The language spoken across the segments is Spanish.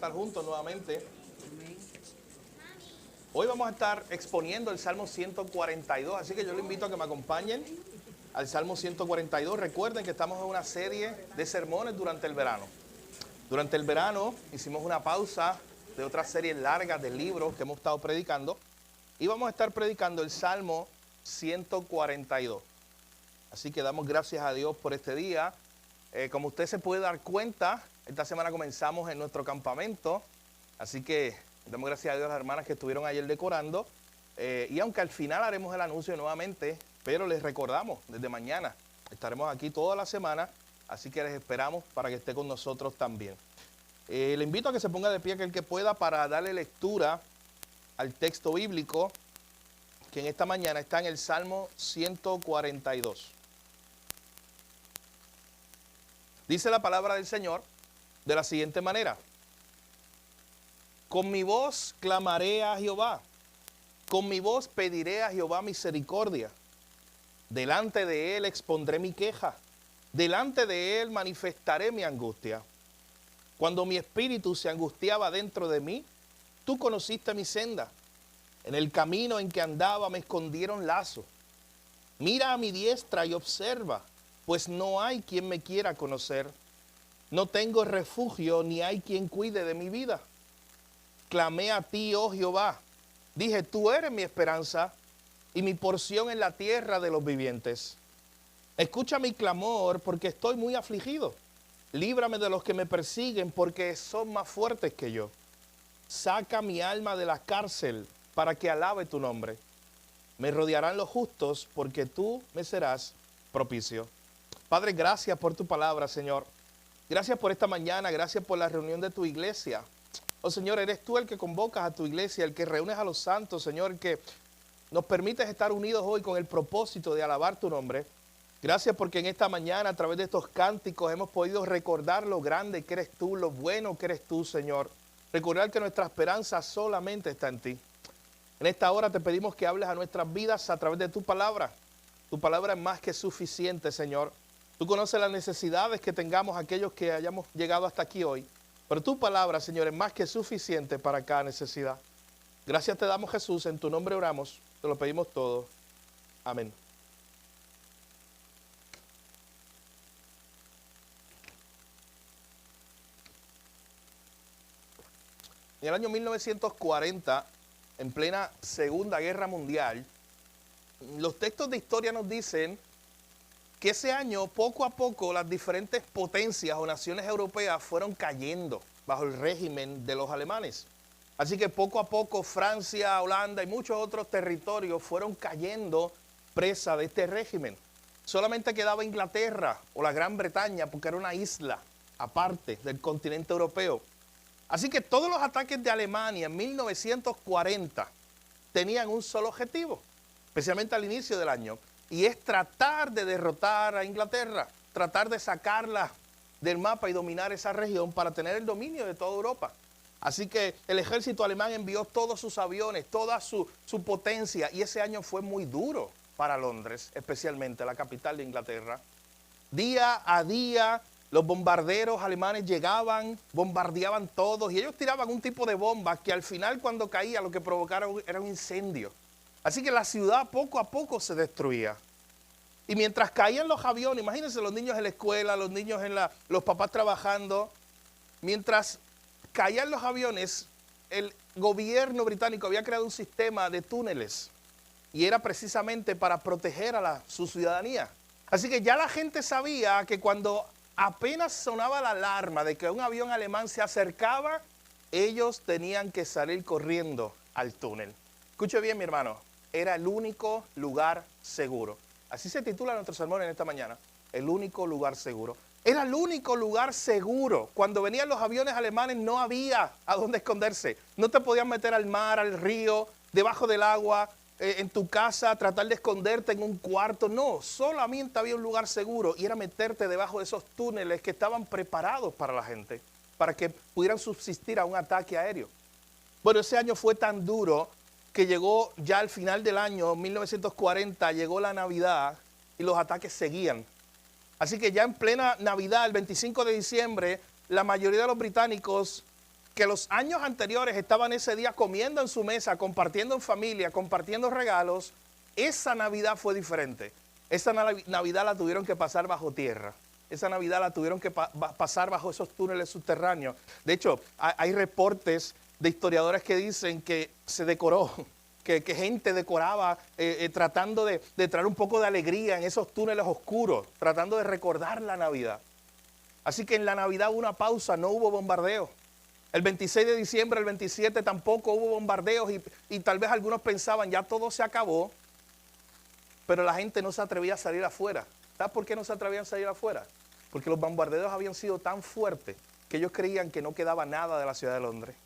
estar juntos nuevamente. Hoy vamos a estar exponiendo el Salmo 142, así que yo le invito a que me acompañen al Salmo 142. Recuerden que estamos en una serie de sermones durante el verano. Durante el verano hicimos una pausa de otras series largas de libros que hemos estado predicando y vamos a estar predicando el Salmo 142. Así que damos gracias a Dios por este día. Como usted se puede dar cuenta, esta semana comenzamos en nuestro campamento, así que damos gracias a Dios a las hermanas que estuvieron ayer decorando. Y aunque al final haremos el anuncio nuevamente, pero les recordamos, desde mañana estaremos aquí toda la semana, así que les esperamos para que esté con nosotros también. Le invito a que se ponga de pie aquel que pueda para darle lectura al texto bíblico que en esta mañana está en el Salmo 142. Dice la palabra del Señor de la siguiente manera: con mi voz clamaré a Jehová, con mi voz pediré a Jehová misericordia. Delante de él expondré mi queja, delante de él manifestaré mi angustia. Cuando mi espíritu se angustiaba dentro de mí, tú conociste mi senda. En el camino en que andaba me escondieron lazos. Mira a mi diestra y observa, pues no hay quien me quiera conocer. No tengo refugio ni hay quien cuide de mi vida. Clamé a ti, oh Jehová. Dije, tú eres mi esperanza y mi porción en la tierra de los vivientes. Escucha mi clamor porque estoy muy afligido. Líbrame de los que me persiguen porque son más fuertes que yo. Saca mi alma de la cárcel para que alabe tu nombre. Me rodearán los justos porque tú me serás propicio. Padre, gracias por tu palabra, Señor. Gracias por esta mañana, gracias por la reunión de tu iglesia. Oh, Señor, eres tú el que convocas a tu iglesia, el que reúnes a los santos, Señor, el que nos permites estar unidos hoy con el propósito de alabar tu nombre. Gracias porque en esta mañana, a través de estos cánticos, hemos podido recordar lo grande que eres tú, lo bueno que eres tú, Señor. Recordar que nuestra esperanza solamente está en ti. En esta hora te pedimos que hables a nuestras vidas a través de tu palabra. Tu palabra es más que suficiente, Señor. Tú conoces las necesidades que tengamos aquellos que hayamos llegado hasta aquí hoy. Pero tu palabra, Señor, es más que suficiente para cada necesidad. Gracias te damos, Jesús. En tu nombre oramos. Te lo pedimos todo. Amén. En el año 1940, en plena Segunda Guerra Mundial, los textos de historia nos dicen que ese año, poco a poco, las diferentes potencias o naciones europeas fueron cayendo bajo el régimen de los alemanes. Así que poco a poco Francia, Holanda y muchos otros territorios fueron cayendo presa de este régimen. Solamente quedaba Inglaterra o la Gran Bretaña porque era una isla aparte del continente europeo. Así que todos los ataques de Alemania en 1940 tenían un solo objetivo, especialmente al inicio del año, y es tratar de derrotar a Inglaterra, tratar de sacarla del mapa y dominar esa región para tener el dominio de toda Europa. Así que el ejército alemán envió todos sus aviones, toda su potencia, y ese año fue muy duro para Londres, especialmente la capital de Inglaterra. Día a día, los bombarderos alemanes llegaban, bombardeaban todos, y ellos tiraban un tipo de bomba que al final, cuando caía, lo que provocaron era un incendio. Así que la ciudad poco a poco se destruía. Y mientras caían los aviones, imagínense los niños en la escuela, los niños los papás trabajando, mientras caían los aviones, el gobierno británico había creado un sistema de túneles y era precisamente para proteger a su ciudadanía. Así que ya la gente sabía que cuando apenas sonaba la alarma de que un avión alemán se acercaba, ellos tenían que salir corriendo al túnel. Escuche bien, mi hermano, era el único lugar seguro. Así se titula nuestro sermón en esta mañana, el único lugar seguro. Era el único lugar seguro. Cuando venían los aviones alemanes no había a dónde esconderse. No te podías meter al mar, al río, debajo del agua, en tu casa, tratar de esconderte en un cuarto. No, solamente había un lugar seguro y era meterte debajo de esos túneles que estaban preparados para la gente, para que pudieran subsistir a un ataque aéreo. Bueno, ese año fue tan duro que llegó ya al final del año 1940, llegó la Navidad y los ataques seguían. Así que ya en plena Navidad, el 25 de diciembre, la mayoría de los británicos que los años anteriores estaban ese día comiendo en su mesa, compartiendo en familia, compartiendo regalos, esa Navidad fue diferente. Esa Navidad la tuvieron que pasar bajo tierra. Esa Navidad la tuvieron que pasar bajo esos túneles subterráneos. De hecho, hay reportes de historiadores que dicen que se decoró, que gente decoraba tratando de traer un poco de alegría en esos túneles oscuros, tratando de recordar la Navidad. Así que en la Navidad hubo una pausa, no hubo bombardeo. El 26 de diciembre, el 27 tampoco hubo bombardeos y tal vez algunos pensaban ya todo se acabó, pero la gente no se atrevía a salir afuera. ¿Sabes por qué no se atrevían a salir afuera? Porque los bombardeos habían sido tan fuertes que ellos creían que no quedaba nada de la ciudad de Londres,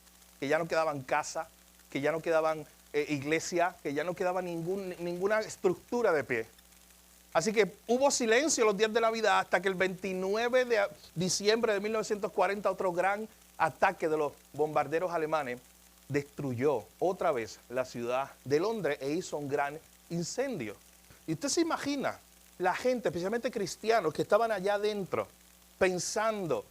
que ya no quedaban casas, que ya no quedaban iglesias, que ya no quedaba ninguna estructura de pie. Así que hubo silencio los días de Navidad hasta que el 29 de diciembre de 1940 otro gran ataque de los bombarderos alemanes destruyó otra vez la ciudad de Londres e hizo un gran incendio. Y usted se imagina la gente, especialmente cristianos, que estaban allá adentro, pensando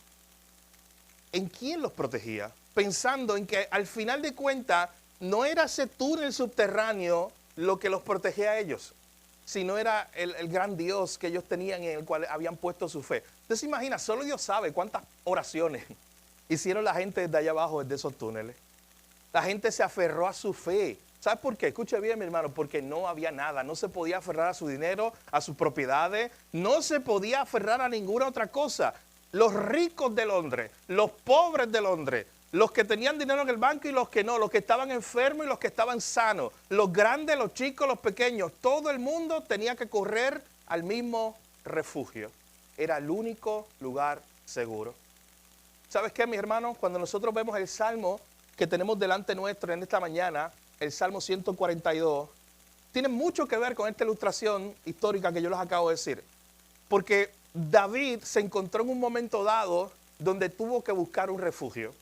en quién los protegía, pensando en que al final de cuentas no era ese túnel subterráneo lo que los protegía a ellos, sino era el gran Dios que ellos tenían en el cual habían puesto su fe. Usted se imagina, solo Dios sabe cuántas oraciones hicieron la gente desde allá abajo, desde esos túneles. La gente se aferró a su fe. ¿Sabes por qué? Escuche bien, mi hermano, porque no había nada. No se podía aferrar a su dinero, a sus propiedades. No se podía aferrar a ninguna otra cosa. Los ricos de Londres, los pobres de Londres, los que tenían dinero en el banco y los que no, los que estaban enfermos y los que estaban sanos, los grandes, los chicos, los pequeños, todo el mundo tenía que correr al mismo refugio. Era el único lugar seguro. ¿Sabes qué, mis hermanos? Cuando nosotros vemos el Salmo que tenemos delante nuestro en esta mañana, el Salmo 142, tiene mucho que ver con esta ilustración histórica que yo les acabo de decir. Porque David se encontró en un momento dado donde tuvo que buscar un refugio.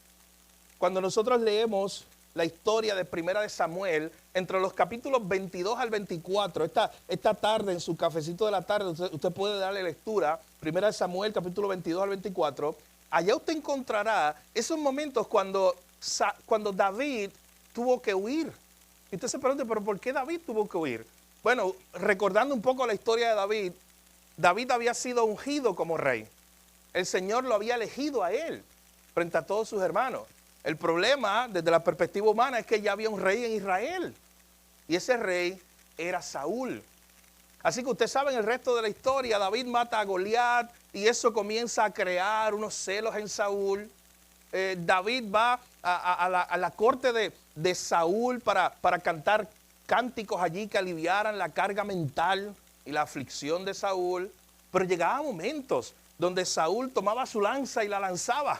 Cuando nosotros leemos la historia de Primera de Samuel, entre los capítulos 22 al 24, esta tarde en su cafecito de la tarde, usted puede darle lectura, Primera de Samuel, capítulo 22 al 24, allá usted encontrará esos momentos cuando David tuvo que huir. Y usted se pregunta, ¿pero por qué David tuvo que huir? Bueno, recordando un poco la historia de David, David había sido ungido como rey. El Señor lo había elegido a él frente a todos sus hermanos. El problema, desde la perspectiva humana, es que ya había un rey en Israel. Y ese rey era Saúl. Así que usted sabe en el resto de la historia, David mata a Goliat y eso comienza a crear unos celos en Saúl. David va a la corte de Saúl para cantar cánticos allí que aliviaran la carga mental y la aflicción de Saúl. Pero llegaban momentos donde Saúl tomaba su lanza y la lanzaba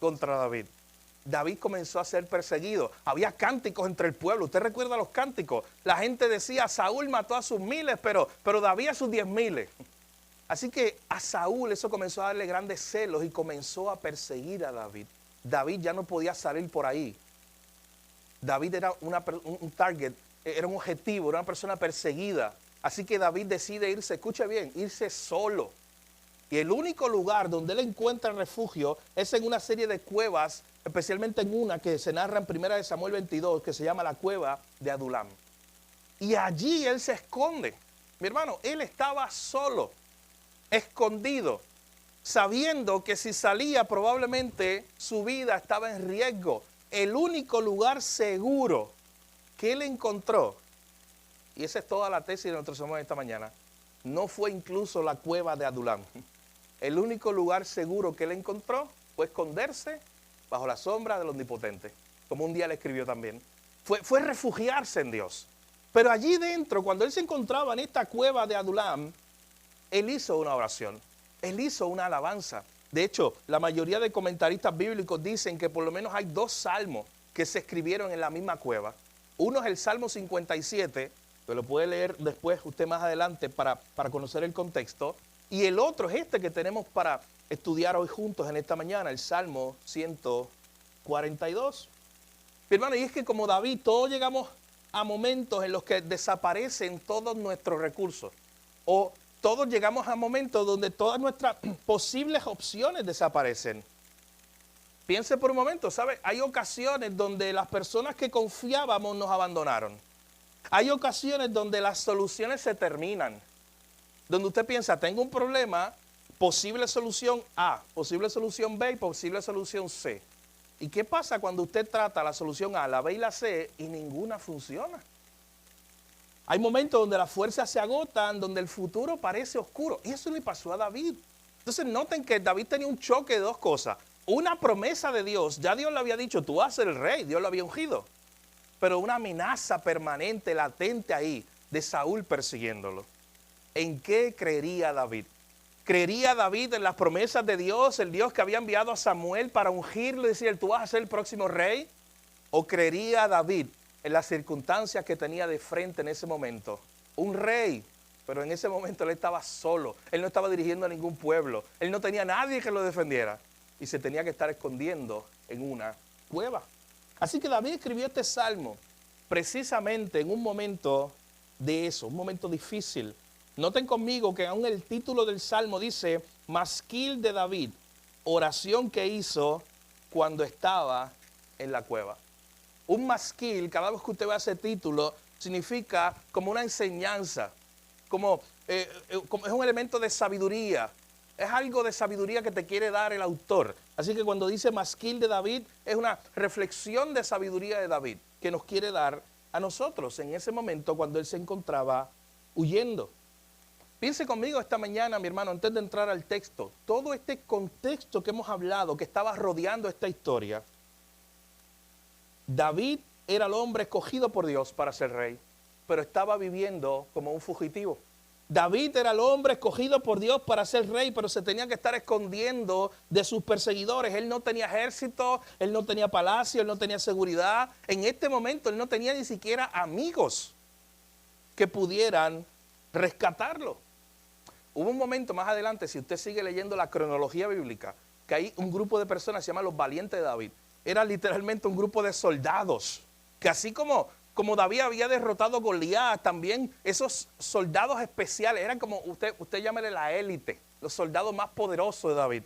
contra David. David comenzó a ser perseguido. Había cánticos entre el pueblo. ¿Usted recuerda los cánticos? La gente decía, Saúl mató a sus miles, pero David a sus 10,000. Así que a Saúl eso comenzó a darle grandes celos y comenzó a perseguir a David. David ya no podía salir por ahí. David era un target, era un objetivo, era una persona perseguida. Así que David decide irse, escuche bien, irse solo. Y el único lugar donde él encuentra refugio es en una serie de cuevas, especialmente en una que se narra en 1 Samuel 22, que se llama la cueva de Adulam. Y allí él se esconde. Mi hermano, él estaba solo, escondido, sabiendo que si salía probablemente su vida estaba en riesgo. El único lugar seguro que él encontró, y esa es toda la tesis de nuestro sermón esta mañana, no fue incluso la cueva de Adulam. El único lugar seguro que él encontró fue esconderse bajo la sombra del Omnipotente, como un día le escribió también. Fue refugiarse en Dios. Pero allí dentro, cuando él se encontraba en esta cueva de Adulam, él hizo una oración, él hizo una alabanza. De hecho, la mayoría de comentaristas bíblicos dicen que por lo menos hay 2 salmos que se escribieron en la misma cueva. Uno es el Salmo 57, que lo puede leer después usted más adelante para conocer el contexto. Y el otro es este que tenemos para estudiar hoy juntos en esta mañana, el Salmo 142. Mi hermano, y es que como David, todos llegamos a momentos en los que desaparecen todos nuestros recursos. O todos llegamos a momentos donde todas nuestras posibles opciones desaparecen. Piense por un momento, ¿sabe? Hay ocasiones donde las personas que confiábamos nos abandonaron. Hay ocasiones donde las soluciones se terminan. Donde usted piensa, tengo un problema, posible solución A, posible solución B y posible solución C. ¿Y qué pasa cuando usted trata la solución A, la B y la C y ninguna funciona? Hay momentos donde las fuerzas se agotan, donde el futuro parece oscuro. Y eso le pasó a David. Entonces noten que David tenía un choque de dos cosas. Una promesa de Dios, ya Dios le había dicho, tú vas a ser el rey, Dios lo había ungido. Pero una amenaza permanente, latente ahí, de Saúl persiguiéndolo. ¿En qué creería David? ¿Creería David en las promesas de Dios, el Dios que había enviado a Samuel para ungirlo y decir, tú vas a ser el próximo rey? ¿O creería David en las circunstancias que tenía de frente en ese momento? Un rey, pero en ese momento él estaba solo, él no estaba dirigiendo a ningún pueblo, él no tenía nadie que lo defendiera y se tenía que estar escondiendo en una cueva. Así que David escribió este salmo precisamente en un momento de eso, un momento difícil. Noten conmigo que aún el título del salmo dice, Masquil de David, oración que hizo cuando estaba en la cueva. Un masquil, cada vez que usted ve ese título, significa como una enseñanza, como es un elemento de sabiduría. Es algo de sabiduría que te quiere dar el autor. Así que cuando dice masquil de David, es una reflexión de sabiduría de David que nos quiere dar a nosotros en ese momento cuando él se encontraba huyendo. Piense conmigo esta mañana, mi hermano, antes de entrar al texto, todo este contexto que hemos hablado, que estaba rodeando esta historia. David era el hombre escogido por Dios para ser rey, pero estaba viviendo como un fugitivo. David era el hombre escogido por Dios para ser rey, pero se tenía que estar escondiendo de sus perseguidores. Él no tenía ejército, él no tenía palacio, él no tenía seguridad. En este momento él no tenía ni siquiera amigos que pudieran rescatarlo. Hubo un momento más adelante, si usted sigue leyendo la cronología bíblica, que hay un grupo de personas que se llama los valientes de David. Era literalmente un grupo de soldados, que así como David había derrotado a Goliat, también esos soldados especiales, eran como, usted llámele la élite, los soldados más poderosos de David.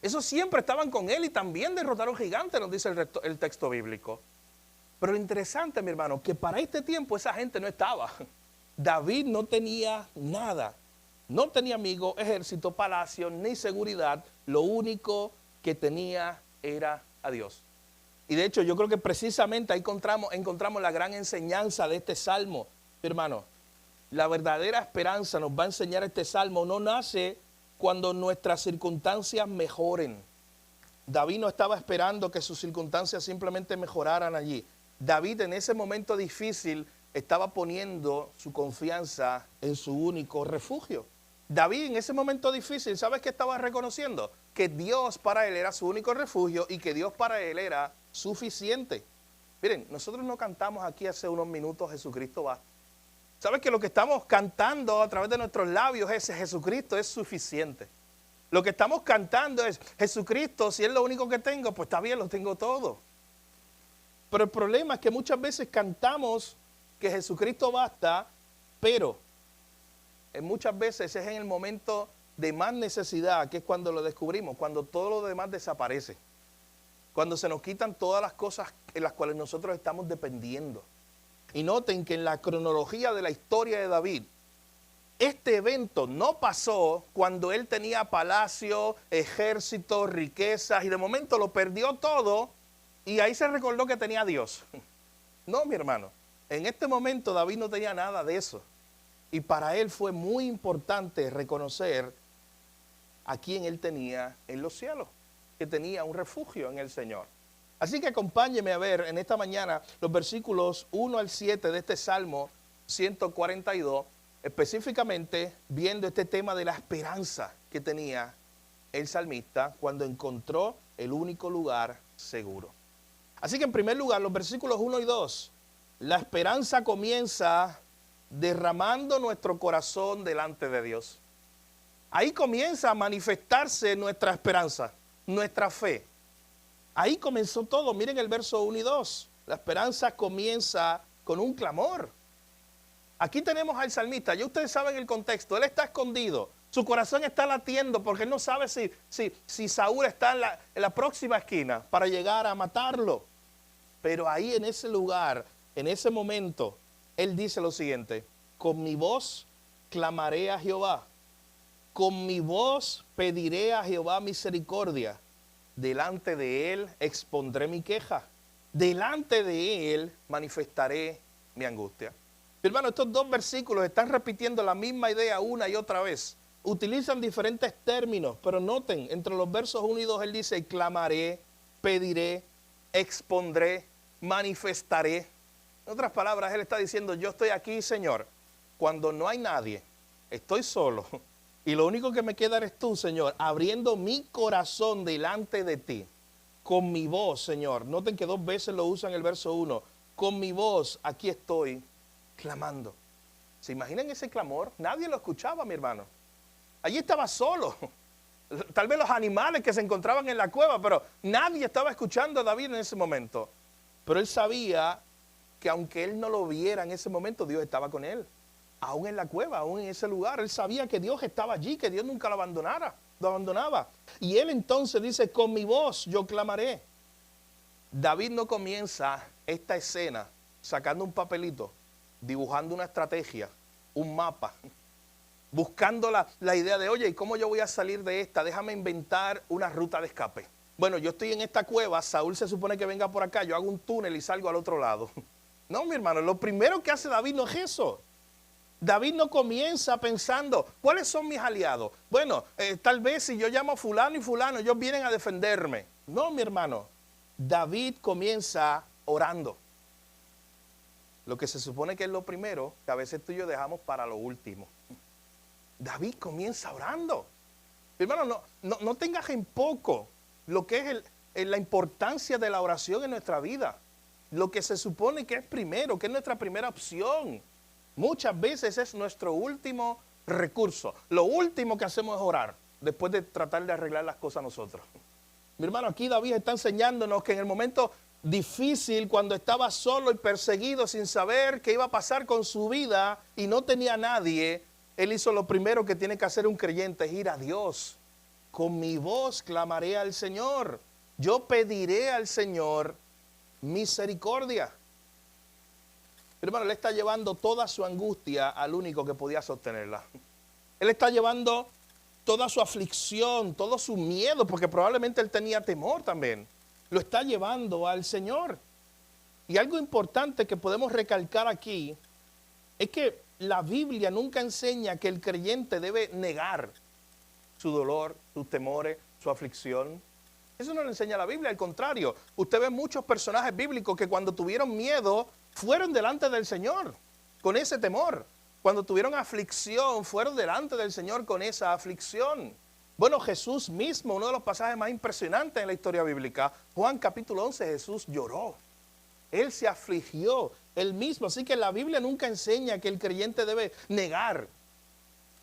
Esos siempre estaban con él y también derrotaron gigantes, nos dice el texto bíblico. Pero lo interesante, mi hermano, que para este tiempo esa gente no estaba. David no tenía nada. No tenía amigos, ejército, palacio, ni seguridad. Lo único que tenía era a Dios. Y de hecho, yo creo que precisamente ahí encontramos la gran enseñanza de este salmo. Hermano, la verdadera esperanza nos va a enseñar este salmo. No nace cuando nuestras circunstancias mejoren. David no estaba esperando que sus circunstancias simplemente mejoraran allí. David en ese momento difícil estaba poniendo su confianza en su único refugio. David en ese momento difícil, ¿sabes qué estaba reconociendo? Que Dios para él era su único refugio y que Dios para él era suficiente. Miren, nosotros no cantamos aquí hace unos minutos Jesucristo basta. ¿Sabes que lo que estamos cantando a través de nuestros labios es Jesucristo es suficiente? Lo que estamos cantando es Jesucristo, si es lo único que tengo, pues está bien, lo tengo todo. Pero el problema es que muchas veces cantamos que Jesucristo basta, pero muchas veces es en el momento de más necesidad, que es cuando lo descubrimos, cuando todo lo demás desaparece. Cuando se nos quitan todas las cosas en las cuales nosotros estamos dependiendo. Y noten que en la cronología de la historia de David, este evento no pasó cuando él tenía palacio, ejército, riquezas, y de momento lo perdió todo, y ahí se recordó que tenía a Dios. No, mi hermano, en este momento David no tenía nada de eso. Y para él fue muy importante reconocer a quien él tenía en los cielos, que tenía un refugio en el Señor. Así que acompáñeme a ver en esta mañana los versículos 1 al 7 de este Salmo 142, específicamente viendo este tema de la esperanza que tenía el salmista cuando encontró el único lugar seguro. Así que en primer lugar, los versículos 1 y 2, la esperanza comienza derramando nuestro corazón delante de Dios. Ahí comienza a manifestarse nuestra esperanza, nuestra fe. Ahí comenzó todo. Miren el verso 1 y 2. La esperanza comienza con un clamor. Aquí tenemos al salmista. Ya ustedes saben el contexto. Él está escondido. Su corazón está latiendo porque él no sabe si Saúl está en la próxima esquina para llegar a matarlo. Pero ahí en ese lugar, en ese momento, él dice lo siguiente: con mi voz clamaré a Jehová, con mi voz pediré a Jehová misericordia, delante de él expondré mi queja, delante de él manifestaré mi angustia. Hermano, estos dos versículos están repitiendo la misma idea una y otra vez. Utilizan diferentes términos, pero noten, entre los versos 1 y 2 él dice: clamaré, pediré, expondré, manifestaré. En otras palabras, él está diciendo: yo estoy aquí, Señor, cuando no hay nadie, estoy solo, y lo único que me queda eres tú, Señor, abriendo mi corazón delante de ti, con mi voz, Señor. Noten que 2 veces lo usa en el verso 1, con mi voz aquí estoy clamando. ¿Se imaginan ese clamor? Nadie lo escuchaba, mi hermano. Allí estaba solo. Tal vez los animales que se encontraban en la cueva, pero nadie estaba escuchando a David en ese momento. Pero él sabía que aunque él no lo viera en ese momento, Dios estaba con él. Aún en la cueva, aún en ese lugar, él sabía que Dios estaba allí, que Dios nunca lo abandonaba. Y él entonces dice: con mi voz yo clamaré. David no comienza esta escena sacando un papelito, dibujando una estrategia, un mapa, buscando la idea de: oye, ¿y cómo yo voy a salir de esta? Déjame inventar una ruta de escape. Bueno, yo estoy en esta cueva, Saúl se supone que venga por acá, yo hago un túnel y salgo al otro lado. No, mi hermano, lo primero que hace David no es eso. David no comienza pensando: ¿cuáles son mis aliados? Bueno, tal vez si yo llamo a fulano y fulano, ellos vienen a defenderme. No, mi hermano, David comienza orando. Lo que se supone que es lo primero, que a veces tú y yo dejamos para lo último. David comienza orando. Hermano, no tengas en poco lo que es la importancia de la oración en nuestra vida. Lo que se supone que es primero, que es nuestra primera opción. Muchas veces es nuestro último recurso. Lo último que hacemos es orar, después de tratar de arreglar las cosas nosotros. Mi hermano, aquí David está enseñándonos que en el momento difícil, cuando estaba solo y perseguido sin saber qué iba a pasar con su vida y no tenía a nadie, él hizo lo primero que tiene que hacer un creyente: es ir a Dios. Con mi voz clamaré al Señor. Yo pediré al Señor misericordia. Hermano, él está llevando toda su angustia al único que podía sostenerla. Él está llevando toda su aflicción, todo su miedo, porque probablemente él tenía temor también. Lo está llevando al Señor. Y algo importante que podemos recalcar aquí es que la Biblia nunca enseña que el creyente debe negar su dolor, sus temores, su aflicción. Eso no lo enseña la Biblia, al contrario. Usted ve muchos personajes bíblicos que cuando tuvieron miedo fueron delante del Señor con ese temor. Cuando tuvieron aflicción fueron delante del Señor con esa aflicción. Bueno, Jesús mismo, uno de los pasajes más impresionantes en la historia bíblica, Juan capítulo 11, Jesús lloró. Él se afligió, él mismo. Así que la Biblia nunca enseña que el creyente debe negar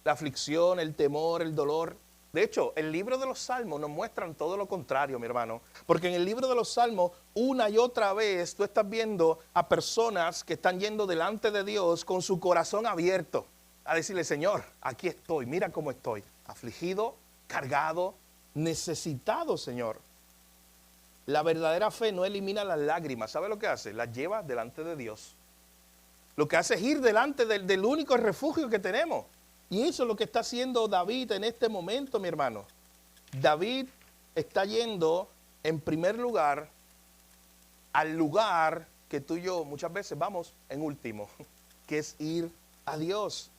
la aflicción, el temor, el dolor. De hecho, el libro de los Salmos nos muestran todo lo contrario, mi hermano. Porque en el libro de los Salmos, una y otra vez, tú estás viendo a personas que están yendo delante de Dios con su corazón abierto. A decirle: Señor, aquí estoy, mira cómo estoy. Afligido, cargado, necesitado, Señor. La verdadera fe no elimina las lágrimas. ¿Sabe lo que hace? Las lleva delante de Dios. Lo que hace es ir delante del único refugio que tenemos. Y eso es lo que está haciendo David en este momento, mi hermano. David está yendo, en primer lugar, al lugar que tú y yo muchas veces vamos en último, que es ir a Dios.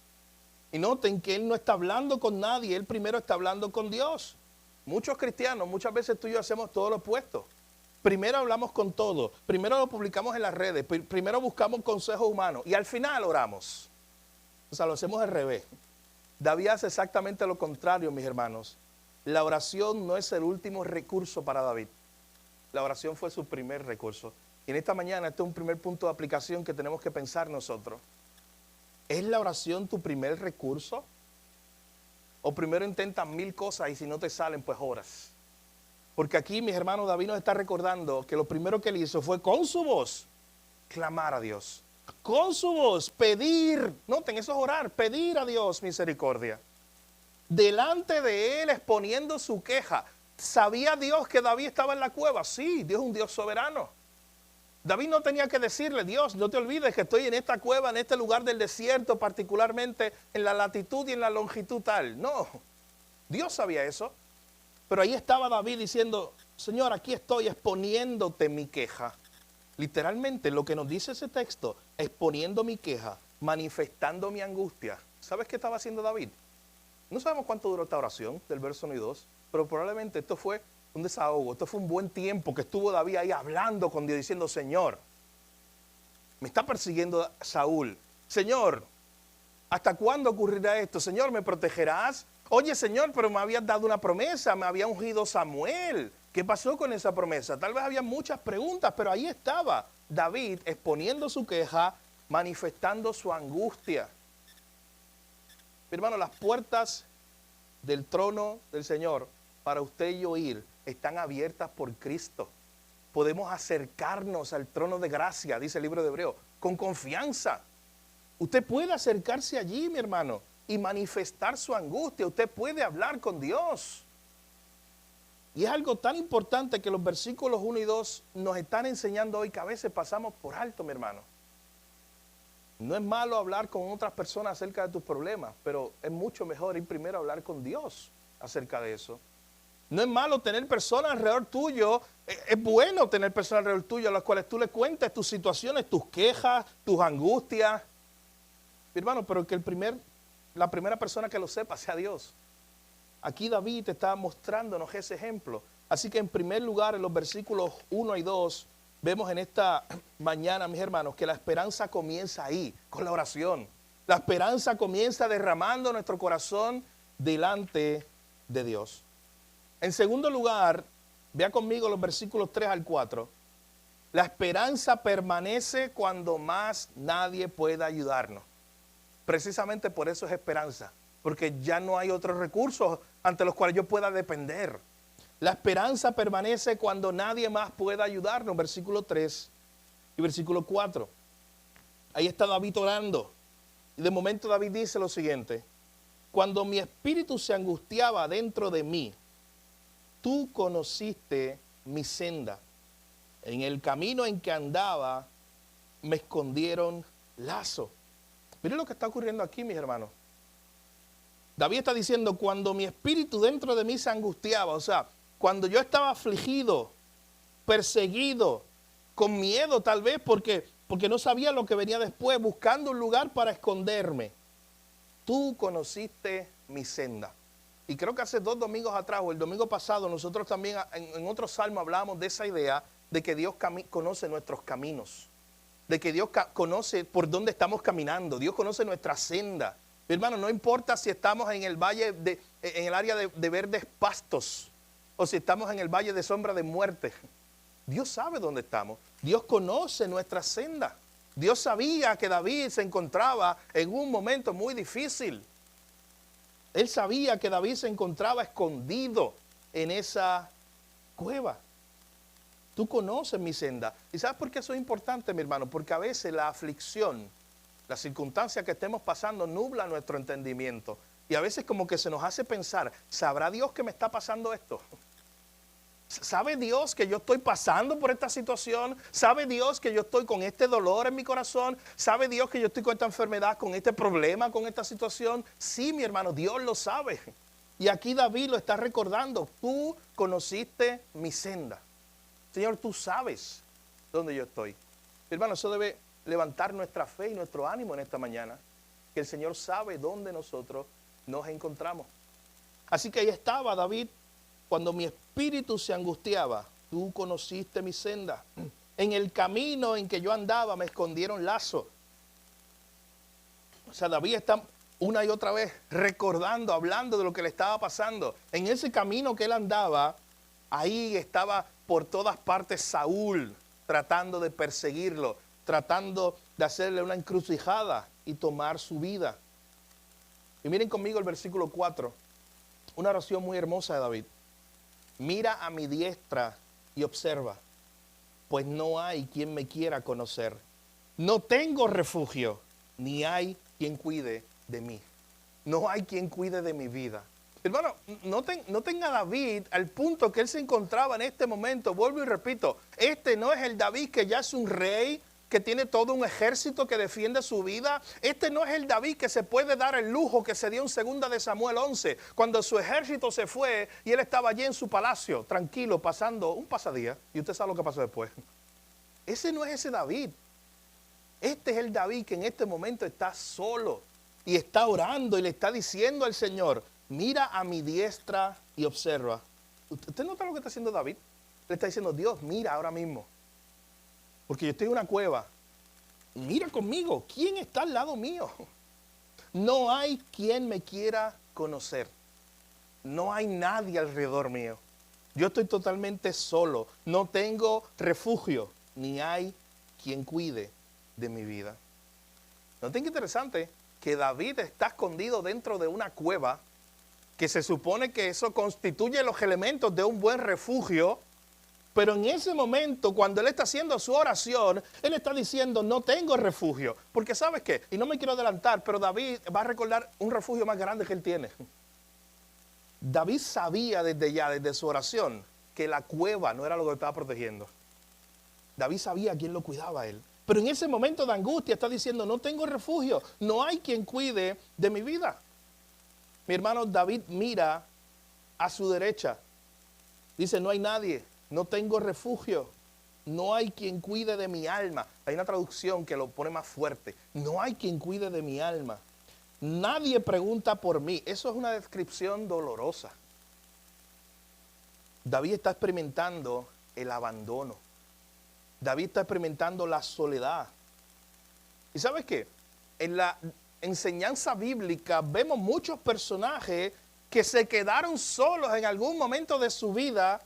Y noten que él no está hablando con nadie, él primero está hablando con Dios. Muchos cristianos, muchas veces tú y yo hacemos todo lo opuesto. Primero hablamos con todo, primero lo publicamos en las redes, primero buscamos consejos humanos y al final oramos. O sea, lo hacemos al revés. David hace exactamente lo contrario, mis hermanos. La oración no es el último recurso para David. La oración fue su primer recurso. Y en esta mañana, este es un primer punto de aplicación que tenemos que pensar nosotros. ¿Es la oración tu primer recurso? ¿O primero intentas 1000 cosas y si no te salen, pues oras? Porque aquí, mis hermanos, David nos está recordando que lo primero que él hizo fue con su voz clamar a Dios. Con su voz, pedir. Noten, eso es orar, pedir a Dios misericordia. delante de él exponiendo su queja. ¿Sabía Dios que David estaba en la cueva? Sí, Dios es un Dios soberano. David no tenía que decirle, Dios, no te olvides que estoy en esta cueva, en este lugar del desierto, particularmente en la latitud y en la longitud tal. No, Dios sabía eso. Pero ahí estaba David diciendo, Señor, aquí estoy exponiéndote mi queja. Literalmente lo que nos dice ese texto, exponiendo mi queja, manifestando mi angustia. ¿Sabes qué estaba haciendo David? No sabemos cuánto duró esta oración del verso 1 y 2, pero probablemente esto fue un desahogo, esto fue un buen tiempo que estuvo David ahí hablando con Dios, diciendo, Señor, me está persiguiendo Saúl. Señor, ¿hasta cuándo ocurrirá esto? Señor, ¿me protegerás? Oye, Señor, pero me habías dado una promesa, me había ungido Samuel. ¿Qué pasó con esa promesa? Tal vez había muchas preguntas, pero ahí estaba David exponiendo su queja, manifestando su angustia. Mi hermano, las puertas del trono del Señor para usted y yo ir están abiertas por Cristo. Podemos acercarnos al trono de gracia, dice el libro de Hebreos, con confianza. Usted puede acercarse allí, mi hermano, y manifestar su angustia. Usted puede hablar con Dios. Y es algo tan importante que los versículos 1 y 2 nos están enseñando hoy que a veces pasamos por alto, mi hermano. No es malo hablar con otras personas acerca de tus problemas, pero es mucho mejor ir primero a hablar con Dios acerca de eso. No es malo tener personas alrededor tuyo, es bueno tener personas alrededor tuyo a las cuales tú le cuentes tus situaciones, tus quejas, tus angustias. Mi hermano, pero que la primera persona que lo sepa sea Dios. Aquí David te está mostrándonos ese ejemplo. Así que en primer lugar, en los versículos 1 y 2, vemos en esta mañana, mis hermanos, que la esperanza comienza ahí, con la oración. La esperanza comienza derramando nuestro corazón delante de Dios. En segundo lugar, vea conmigo los versículos 3 al 4. La esperanza permanece cuando más nadie pueda ayudarnos. Precisamente por eso es esperanza, porque ya no hay otros recursos ante los cuales yo pueda depender. La esperanza permanece cuando nadie más pueda ayudarnos, versículo 3 y versículo 4. Ahí está David orando. Y de momento David dice lo siguiente: cuando mi espíritu se angustiaba dentro de mí, tú conociste mi senda. En el camino en que andaba, me escondieron lazo. Miren lo que está ocurriendo aquí, mis hermanos. David está diciendo, cuando mi espíritu dentro de mí se angustiaba, o sea, cuando yo estaba afligido, perseguido, con miedo tal vez, porque no sabía lo que venía después, buscando un lugar para esconderme, tú conociste mi senda. Y creo que hace 2 domingos atrás, o el domingo pasado, nosotros también en otro salmo hablamos de esa idea de que Dios conoce nuestros caminos, de que Dios conoce por dónde estamos caminando, Dios conoce nuestra senda. Mi hermano, no importa si estamos en el valle, en el área de verdes pastos, o si estamos en el valle de sombra de muerte, Dios sabe dónde estamos, Dios conoce nuestra senda. Dios sabía que David se encontraba en un momento muy difícil. Él sabía que David se encontraba escondido en esa cueva. Tú conoces mi senda. ¿Y sabes por qué eso es importante, mi hermano? Porque a veces la aflicción, la circunstancia que estemos pasando nubla nuestro entendimiento. Y a veces como que se nos hace pensar, ¿sabrá Dios que me está pasando esto? ¿Sabe Dios que yo estoy pasando por esta situación? ¿Sabe Dios que yo estoy con este dolor en mi corazón? ¿Sabe Dios que yo estoy con esta enfermedad, con este problema, con esta situación? Sí, mi hermano, Dios lo sabe. Y aquí David lo está recordando. Tú conociste mi senda. Señor, tú sabes dónde yo estoy. Mi hermano, eso debe levantar nuestra fe y nuestro ánimo en esta mañana. Que el Señor sabe dónde nosotros nos encontramos. Así que ahí estaba David. Cuando mi espíritu se angustiaba, tú conociste mi senda. En el camino en que yo andaba me escondieron lazo. O sea, David está una y otra vez recordando, hablando de lo que le estaba pasando. En ese camino que él andaba, ahí estaba por todas partes Saúl, tratando de perseguirlo, tratando de hacerle una encrucijada y tomar su vida. Y miren conmigo el versículo 4, una oración muy hermosa de David. Mira a mi diestra y observa, pues no hay quien me quiera conocer. No tengo refugio, ni hay quien cuide de mí. No hay quien cuide de mi vida. Hermano, noten a David al punto que él se encontraba en este momento. Vuelvo y repito, este no es el David que ya es un rey, que tiene todo un ejército que defiende su vida. Este no es el David que se puede dar el lujo que se dio en 2 de Samuel 11, cuando su ejército se fue y él estaba allí en su palacio, tranquilo, pasando un pasadía. Y usted sabe lo que pasó después. Ese no es ese David. Este es el David que en este momento está solo y está orando y le está diciendo al Señor, mira a mi diestra y observa. ¿Usted nota lo que está haciendo David? Le está diciendo, Dios, mira ahora mismo. Porque yo estoy en una cueva. Mira conmigo, ¿quién está al lado mío? No hay quien me quiera conocer. No hay nadie alrededor mío. Yo estoy totalmente solo. No tengo refugio, ni hay quien cuide de mi vida. Noten qué interesante que David está escondido dentro de una cueva, que se supone que eso constituye los elementos de un buen refugio. Pero en ese momento, cuando él está haciendo su oración, él está diciendo, no tengo refugio. Porque ¿sabes qué? Y no me quiero adelantar, pero David va a recordar un refugio más grande que él tiene. David sabía desde ya, desde su oración, que la cueva no era lo que lo estaba protegiendo. David sabía quién lo cuidaba a él. Pero en ese momento de angustia está diciendo, no tengo refugio, no hay quien cuide de mi vida. Mi hermano David mira a su derecha. Dice, no hay nadie. No tengo refugio, no hay quien cuide de mi alma. Hay una traducción que lo pone más fuerte. No hay quien cuide de mi alma. Nadie pregunta por mí. Eso es una descripción dolorosa. David está experimentando el abandono. David está experimentando la soledad. ¿Y sabes qué? En la enseñanza bíblica vemos muchos personajes que se quedaron solos en algún momento de su vida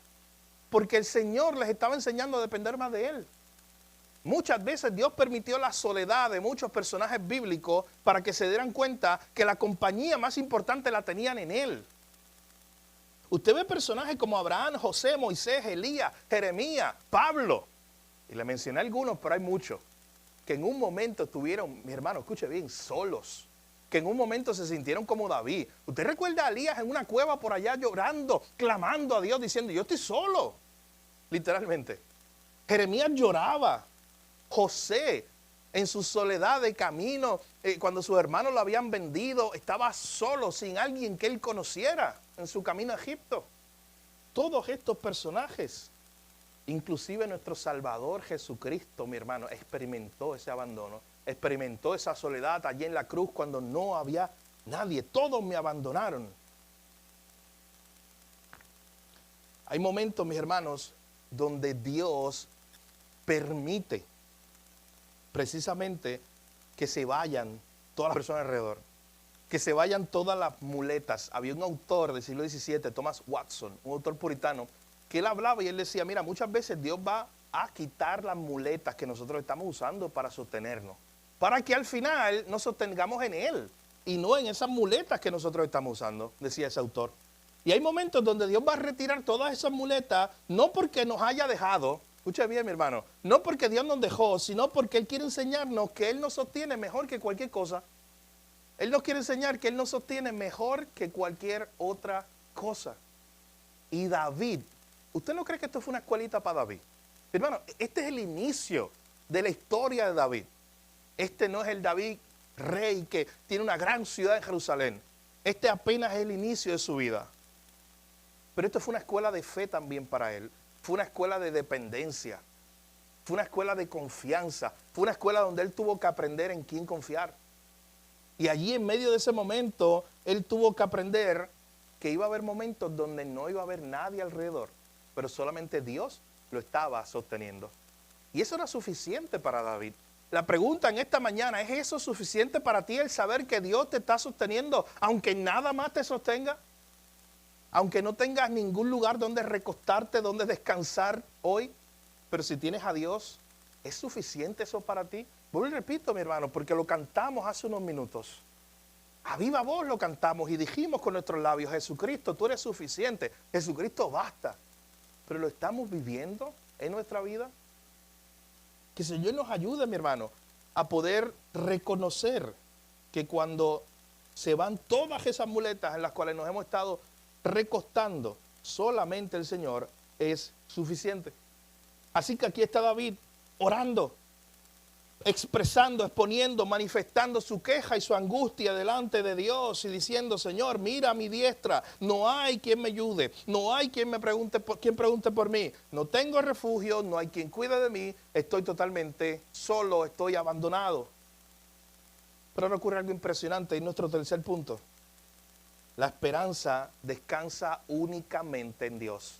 porque el Señor les estaba enseñando a depender más de Él. Muchas veces Dios permitió la soledad de muchos personajes bíblicos para que se dieran cuenta que la compañía más importante la tenían en Él. Usted ve personajes como Abraham, José, Moisés, Elías, Jeremías, Pablo. Y le mencioné algunos, pero hay muchos. Que en un momento estuvieron, mi hermano, escuche bien, solos. Que en un momento se sintieron como David. ¿Usted recuerda a Elías en una cueva por allá llorando, clamando a Dios, diciendo, yo estoy solo? Literalmente. Jeremías lloraba. José, en su soledad de camino, cuando sus hermanos lo habían vendido, estaba solo, sin alguien que él conociera, en su camino a Egipto. Todos estos personajes, inclusive nuestro Salvador Jesucristo, mi hermano, experimentó ese abandono, experimentó esa soledad allí en la cruz cuando no había nadie. Todos me abandonaron. Hay momentos, mis hermanos, donde Dios permite precisamente que se vayan todas las personas alrededor, que se vayan todas las muletas. Había un autor del siglo XVII, Thomas Watson, un autor puritano, que él hablaba y él decía, mira, muchas veces Dios va a quitar las muletas que nosotros estamos usando para sostenernos, para que al final nos sostengamos en Él y no en esas muletas que nosotros estamos usando, decía ese autor. Y hay momentos donde Dios va a retirar todas esas muletas, no porque nos haya dejado, escucha bien, mi hermano, no porque Dios nos dejó, sino porque Él quiere enseñarnos que Él nos sostiene mejor que cualquier cosa. Él nos quiere enseñar que Él nos sostiene mejor que cualquier otra cosa. Y David, ¿usted no cree que esto fue una escuelita para David? Hermano, este es el inicio de la historia de David. Este no es el David rey que tiene una gran ciudad en Jerusalén. Este apenas es el inicio de su vida. Pero esto fue una escuela de fe también para él. Fue una escuela de dependencia. Fue una escuela de confianza. Fue una escuela donde él tuvo que aprender en quién confiar. Y allí en medio de ese momento, él tuvo que aprender que iba a haber momentos donde no iba a haber nadie alrededor, pero solamente Dios lo estaba sosteniendo. Y eso era suficiente para David. La pregunta en esta mañana, ¿es eso suficiente para ti, el saber que Dios te está sosteniendo, aunque nada más te sostenga? Aunque no tengas ningún lugar donde recostarte, donde descansar hoy, pero si tienes a Dios, ¿es suficiente eso para ti? Vuelvo y repito, mi hermano, porque lo cantamos hace unos minutos. A viva voz lo cantamos y dijimos con nuestros labios, Jesucristo, tú eres suficiente, Jesucristo basta. Pero lo estamos viviendo en nuestra vida. Que el Señor nos ayude, mi hermano, a poder reconocer que cuando se van todas esas muletas en las cuales nos hemos estado recostando, solamente el Señor es suficiente. Así que aquí está David orando, expresando, exponiendo, manifestando su queja y su angustia delante de Dios y diciendo: Señor, mira a mi diestra, no hay quien me ayude, no hay quien me pregunte por mí, no tengo refugio, no hay quien cuide de mí, estoy totalmente solo, estoy abandonado. Pero ahora ocurre algo impresionante en nuestro tercer punto. La esperanza descansa únicamente en Dios.